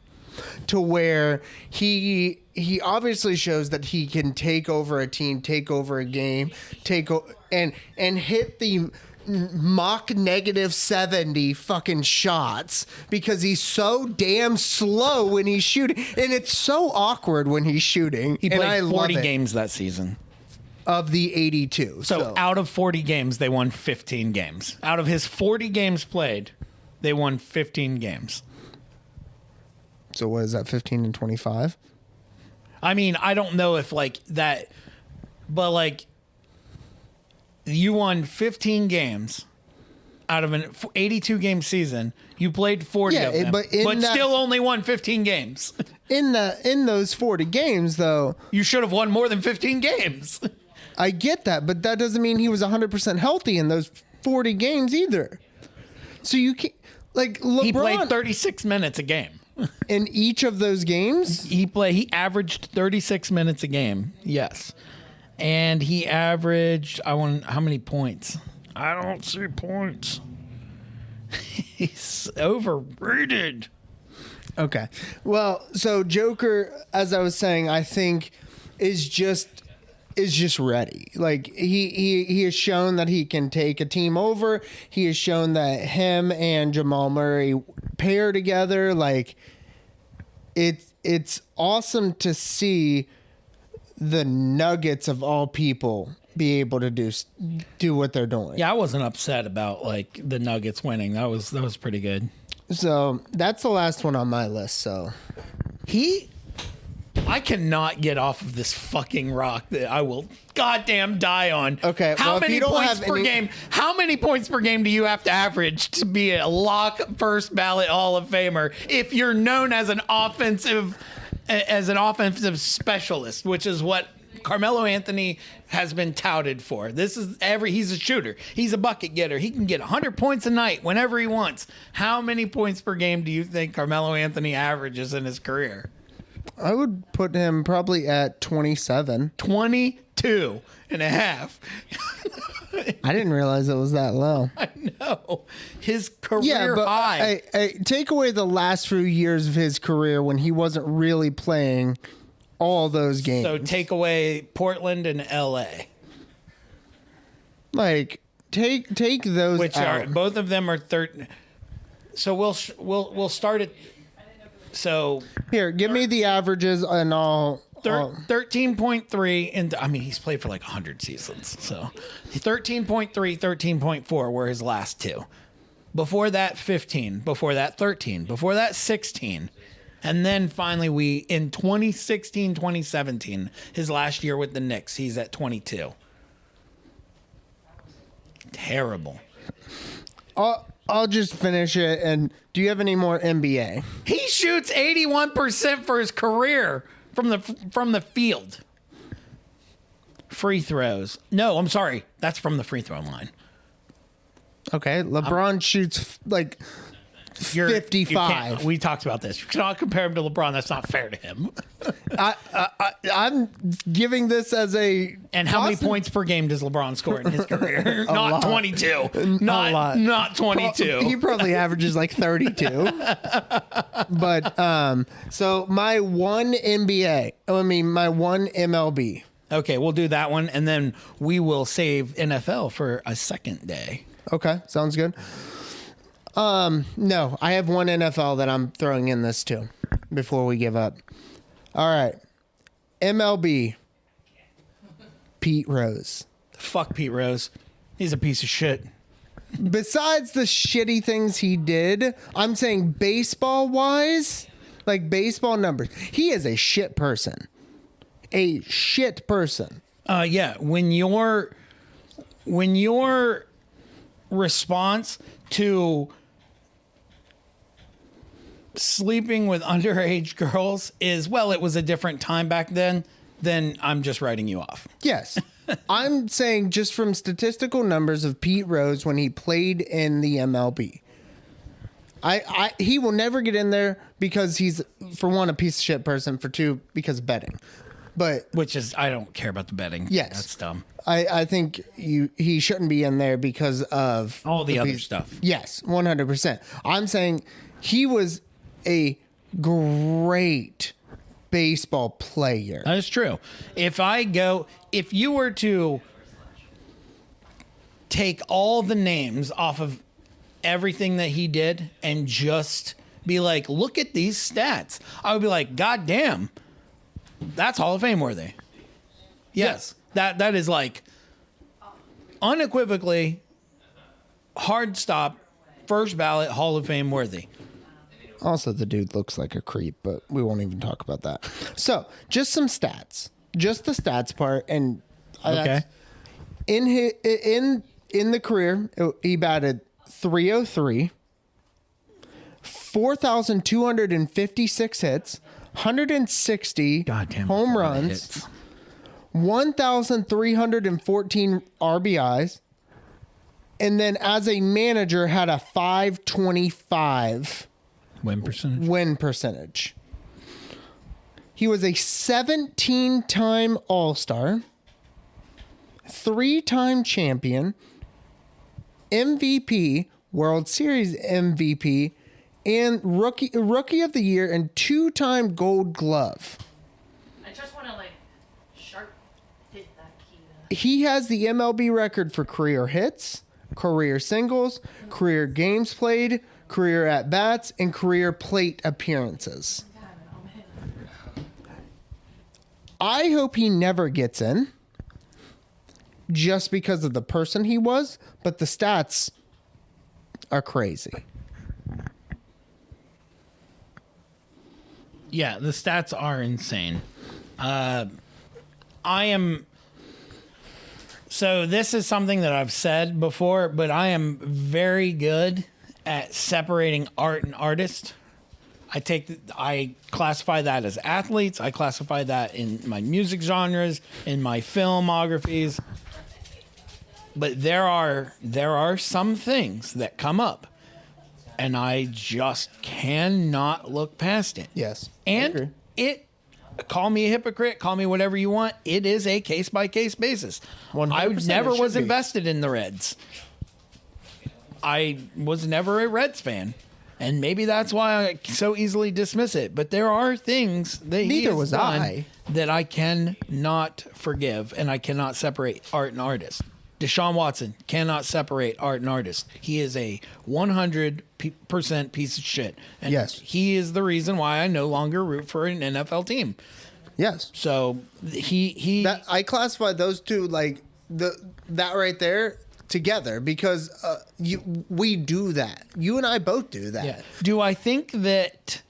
to where he obviously shows that he can take over a team, take over a game, and hit the mock -70 fucking shots because he's so damn slow when he's shooting, and it's so awkward when he's shooting. He and played I 40 love it. games that season. Of the 82. So out of 40 games, they won 15 games. Out of his 40 games played, they won 15 games. So what is that, 15 and 25? I mean, I don't know if like that, but like you won 15 games out of an 82 game season. You played 40 of them, but still only won 15 games. In those 40 games, though, You should have won more than 15 games. I get that, but that doesn't mean he was 100% healthy in those 40 games either. So you can't, like, LeBron, He played 36 minutes a game. in each of those games. He averaged 36 minutes a game. Yes. And he averaged how many points? I don't see points. He's overrated. Okay. Well, so Joker, as I was saying, I think is just ready. Like he has shown that he can take a team over. He has shown that him and Jamal Murray pair together. Like it's awesome to see the Nuggets of all people be able to do what they're doing. Yeah, I wasn't upset about like the Nuggets winning. That was pretty good. So that's the last one on my list. So I cannot get off of this fucking rock that I will goddamn die on. Okay, How well, if many you don't points have per any- game? How many points per game do you have to average to be a lock first ballot Hall of Famer if you're known as an offensive specialist, which is what Carmelo Anthony has been touted for. He's a shooter. He's a bucket getter. He can get 100 points a night whenever he wants. How many points per game do you think Carmelo Anthony averages in his career? I would put him probably at 27. 22 and a half. I didn't realize it was that low. I know. His career high. I take away the last few years of his career when he wasn't really playing all those games. So take away Portland and LA, like take those which out. are both of them are 13. So we'll start at so Here, give me the averages and I'll 13.3, and I mean he's played for like 100 seasons. So 13.3, 13.4 were his last two. Before that 15, before that 13, before that 16. And then finally in 2016, 2017, his last year with the Knicks, he's at 22. Terrible. I'll just finish it. And do you have any more NBA? He shoots 81% for his career from the field. Free throws. No, I'm sorry. That's from the free throw line. Okay, LeBron shoots like 55. We talked about this. You cannot compare him to LeBron. That's not fair to him. I'm giving this as a. And how many points per game does LeBron score in his career? Not 22. Not 22. He probably averages like 32. But so my one MLB. Okay, we'll do that one, and then we will save NFL for a second day. Okay, sounds good. No, I have one NFL that I'm throwing in this too before we give up. All right. MLB. Pete Rose. Fuck Pete Rose. He's a piece of shit. Besides the shitty things he did, I'm saying baseball wise, like baseball numbers, he is a shit person. A shit person. Yeah. When your response to sleeping with underage girls is, well, it was a different time back then I'm just writing you off. Yes. I'm saying just from statistical numbers of Pete Rose when he played in the MLB. He will never get in there because he's, for one, a piece of shit person, for two, because of betting. But which is, I don't care about the betting. Yes. That's dumb. I think he shouldn't be in there because of all the other stuff. Yes, 100%. I'm saying he was a great baseball player. That is true. If you were to take all the names off of everything that he did and just be like, look at these stats, I would be like, God damn, that's Hall of Fame worthy. Yes. That is like unequivocally hard stop, first ballot Hall of Fame worthy. Also, the dude looks like a creep, but we won't even talk about that. So, just some stats, just the stats part, and okay. In the career, he batted .303, 4,256 hits, 160 Goddamn home runs, 1,314 RBIs, and then as a manager had a .525 win percentage. He was a 17-time All-Star, 3-time champion, MVP, World Series MVP, and rookie of the year, and 2-time Gold Glove. I just want to sharp hit that key. He has the MLB record for career hits, career singles, career games played, career at-bats, and career plate appearances. I hope he never gets in just because of the person he was, but the stats are crazy. Yeah, the stats are insane. So this is something that I've said before, but I am very good at separating art and artist. I classify that as athletes. I classify that in my music genres, in my filmographies. But there are some things that come up, and I just cannot look past it. Yes. And call me a hypocrite, call me whatever you want. It is a case-by-case basis. 100% I never it was should be. invested in the Reds. I was never a Reds fan. And maybe that's why I so easily dismiss it. But there are things that he has done that I cannot forgive, and I cannot separate art and artist. Deshaun Watson cannot separate art and artist. He is a 100% piece of shit. And yes. He is the reason why I no longer root for an NFL team. Yes. So I classify those two that right there together because we do that. You and I both do that. Yeah. Do I think that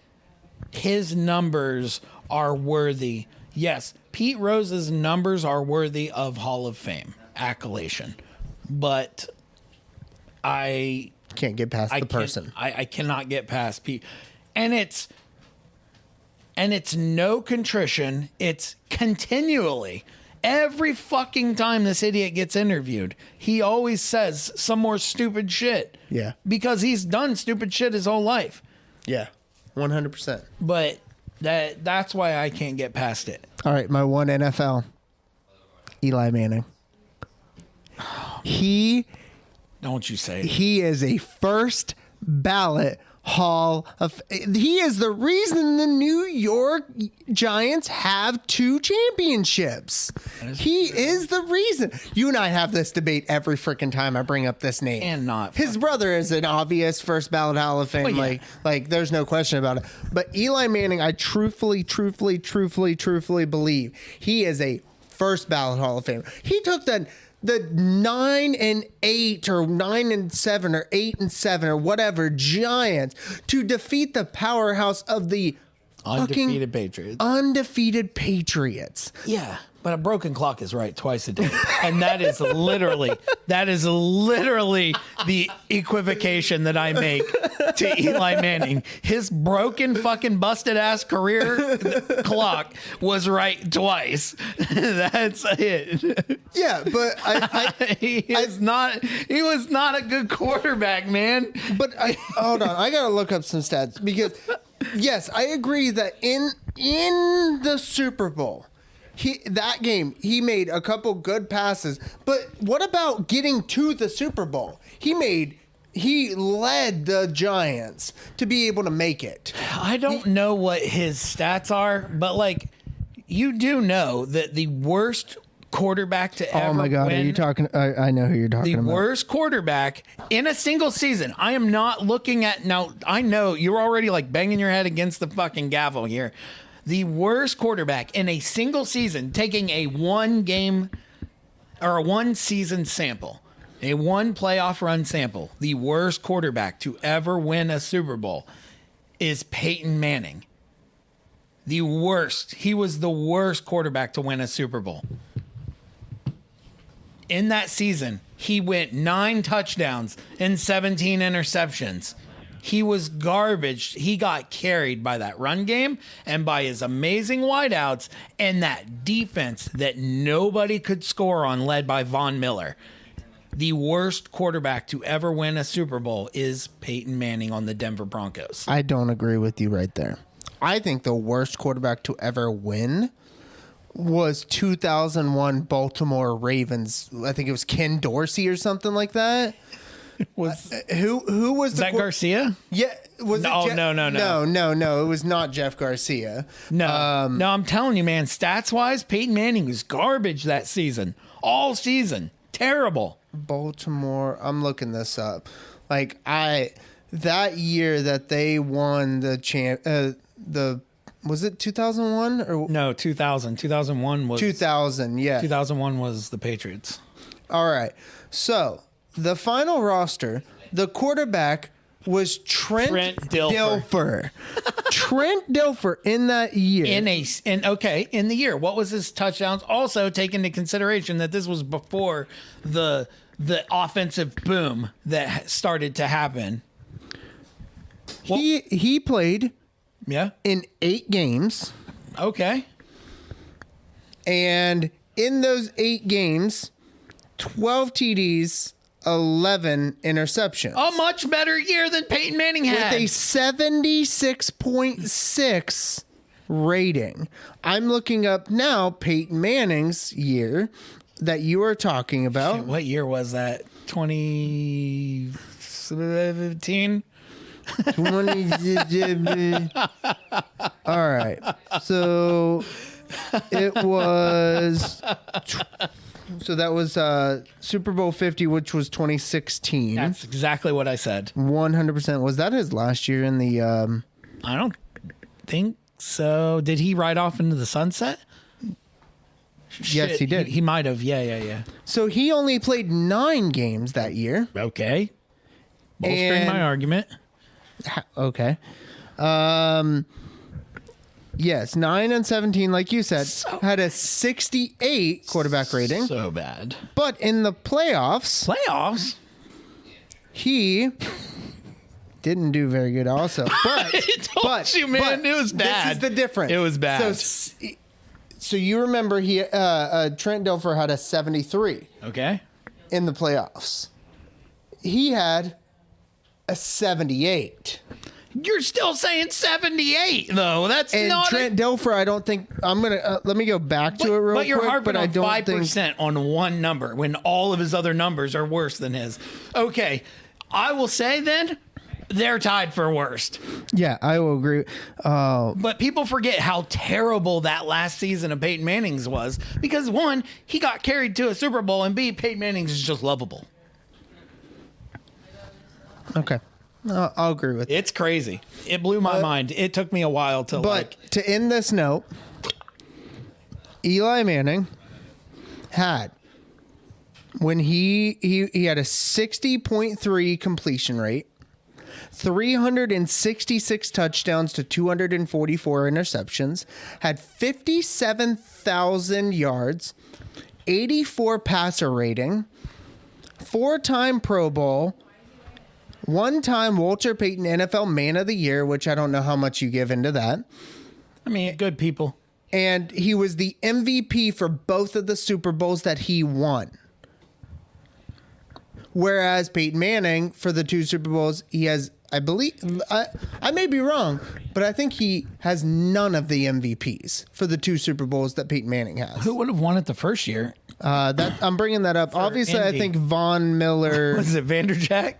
his numbers are worthy? Yes. Pete Rose's numbers are worthy of Hall of Fame accolation, but I can't get past the person. I cannot get past Pete, and it's no contrition. It's continually every fucking time this idiot gets interviewed, he always says some more stupid shit. Yeah. Because he's done stupid shit his whole life. Yeah. 100%. But that's why I can't get past it. All right, my one NFL. Eli Manning. Don't you say it. He is a first ballot Hall of. He is the reason the New York Giants have 2 championships. He is the reason. You and I have this debate every freaking time I bring up this name. And not his brother is an obvious first ballot Hall of Fame. Well, yeah. Like there's no question about it. But Eli Manning, I truthfully believe he is a first ballot Hall of Fame. He took the 9-8 or 9-7 or 8-7 or whatever Giants to defeat the powerhouse of the undefeated Patriots. Undefeated Patriots. Yeah, but a broken clock is right twice a day. And that is literally the equivocation that I make to Eli Manning. His broken fucking busted ass career clock was right twice. That's it. Yeah, but he was not a good quarterback, man. But hold on, I gotta look up some stats because yes, I agree that in the Super Bowl, he made a couple good passes. But what about getting to the Super Bowl? He led the Giants to be able to make it. I don't know what his stats are, but like you do know that the worst quarterback to ever Oh my God, win, are you talking? I know who you're talking about. The worst quarterback in a single season. I am not looking at now. I know you're already like banging your head against the fucking gavel here. The worst quarterback in a single season, taking a 1 game or a 1 season sample, a 1 playoff run sample. The worst quarterback to ever win a Super Bowl is Peyton Manning. The worst. He was the worst quarterback to win a Super Bowl. In that season, he went 9 touchdowns and 17 interceptions. He was garbage. He got carried by that run game and by his amazing wideouts and that defense that nobody could score on, led by Von Miller. The worst quarterback to ever win a Super Bowl is Peyton Manning on the Denver Broncos. I don't agree with you right there. I think the worst quarterback to ever win was 2001 Baltimore Ravens. I think it was Ken Dorsey or something like that. Who was Is that Garcia? Yeah, was No, it no. No, it was not Jeff Garcia. No, no, I'm telling you, man, stats wise, Peyton Manning was garbage that season. All season. Terrible. Baltimore, I'm looking this up. Like that year that they won the was it 2001 or No, 2000. 2001 was 2000, yeah. 2001 was the Patriots. All right. So, the final roster, the quarterback was Trent Dilfer. Trent Dilfer in that year. In the year. What was his touchdowns? Also, take into consideration that this was before the offensive boom that started to happen. He played in 8 games. Okay. And in those 8 games, 12 TDs, 11 interceptions. A much better year than Peyton Manning had. With a 76.6 rating. I'm looking up now Peyton Manning's year that you were talking about. What year was that? 2017? All right. So it was... So that was Super Bowl 50, which was 2016. That's exactly what I said. 100%. Was that his last year in the... I don't think so. Did he ride off into the sunset? Yes, he did. He might have. Yeah. So he only played 9 games that year. Okay. Bolstering my argument. Okay. Yes, 9 and 17, like you said, had a 68 quarterback rating. So bad. But in the playoffs, he didn't do very good also. But, I told you, man, it was bad. This is the difference. It was bad. So you remember Trent Dilfer had a 73 Okay. in the playoffs. He had a 78. You're still saying 78, though. That's And not Trent Dilfer, I don't think I'm gonna. Let me go back to it real but you're quick. harping But I on don't 5% think. on one number when all of his other numbers are worse than his. Okay. I will say then they're tied for worst. Yeah, I will agree. But people forget how terrible that last season of Peyton Manning's was because, one, he got carried to a Super Bowl, and B, Peyton Manning's is just lovable. Okay, I'll agree with. It's crazy. It blew my mind. It took me a while to But to end this note, Eli Manning had when he had a 60.3 completion rate, 366 touchdowns to 244 interceptions, had 57,000 yards, 84 passer rating, 4-time Pro Bowl, 1-time Walter Payton NFL Man of the Year, which I don't know how much you give into that. I mean, good people. And he was the MVP for both of the Super Bowls that he won. Whereas Peyton Manning, for the 2 Super Bowls, he has, I believe, I may be wrong, but I think he has none of the MVPs for the 2 Super Bowls that Peyton Manning has. Who would have won it the first year? That I'm bringing that up. Obviously, Indy. I think Von Miller. Was it Vanderjack?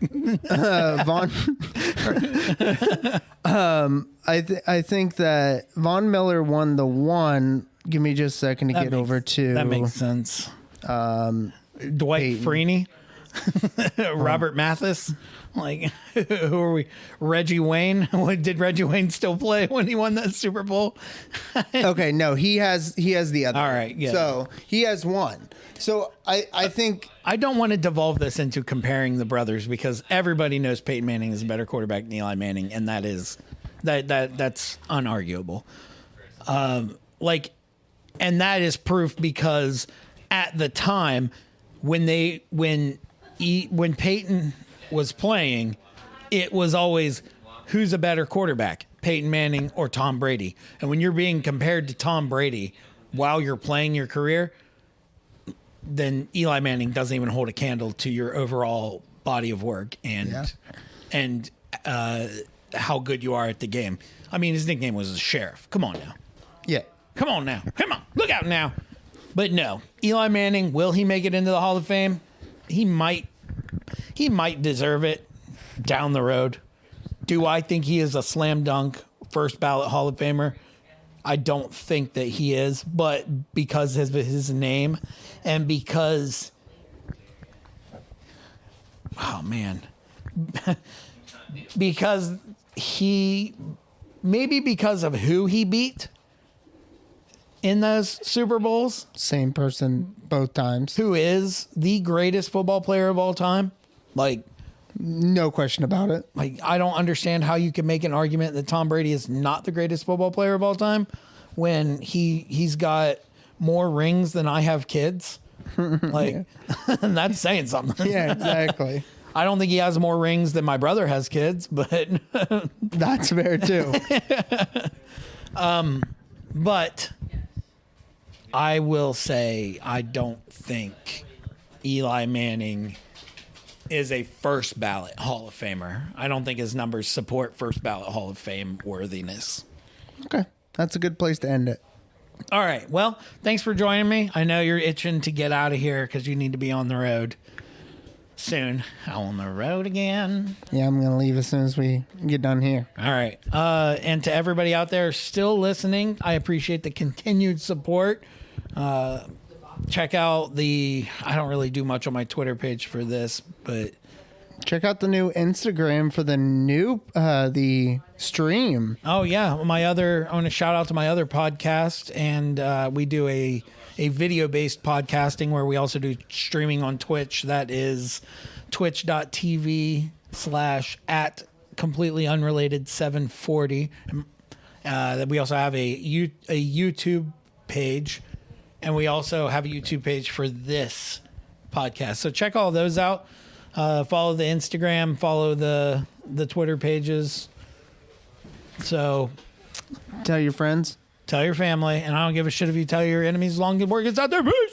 I think that Von Miller won the 1. Give me just a second to get over to. That makes sense. Dwight Freeney? Robert Mathis? Like, who are we? Reggie Wayne? Did Reggie Wayne still play when he won that Super Bowl? Okay, no, he has the other. All right, yeah. So he has 1. So I think I don't want to devolve this into comparing the brothers because everybody knows Peyton Manning is a better quarterback than Eli Manning, and that's unarguable. And that is proof because at the time when Peyton was playing, it was always who's a better quarterback, Peyton Manning or Tom Brady. And when you're being compared to Tom Brady while you're playing your career, then Eli Manning doesn't even hold a candle to your overall body of work and how good you are at the game. I mean, his nickname was the Sheriff. Come on now. yeah. Come on now. Come on. Look out now. But no, Eli Manning, will he make it into the Hall of Fame? He might deserve it down the road. Do I think he is a slam dunk first ballot Hall of Famer? I don't think that he is, but because of his name and because, oh man, because because of who he beat in those Super Bowls, Same person both times. who is the greatest football player of all time. No question about it. I don't understand how you can make an argument that Tom Brady is not the greatest football player of all time when he's got more rings than I have kids. That's saying something. Yeah, exactly. I don't think he has more rings than my brother has kids, but That's fair too. but I will say I don't think Eli Manning is a first ballot Hall of Famer. I don't think his numbers support first ballot Hall of Fame worthiness. Okay, that's a good place to end it. All right. Well, thanks for joining me. I know you're itching to get out of here because you need to be on the road soon. On the road again. Yeah, I'm gonna leave as soon as we get done here. All right. And to everybody out there still listening, I appreciate the continued support. Check out I don't really do much on my Twitter page for this, but Check out the new Instagram for the new the stream. oh yeah, I want to shout out to my other podcast, and we do a video-based podcasting where we also do streaming on Twitch. That is twitch.tv/@ completely unrelated 740. We also have a YouTube page, and we also have a YouTube page for this podcast. So check all those out. Follow the Instagram, follow the Twitter pages. So Tell your friends. Tell your family, and I don't give a shit if you tell your enemies long good work gets out there. Peace.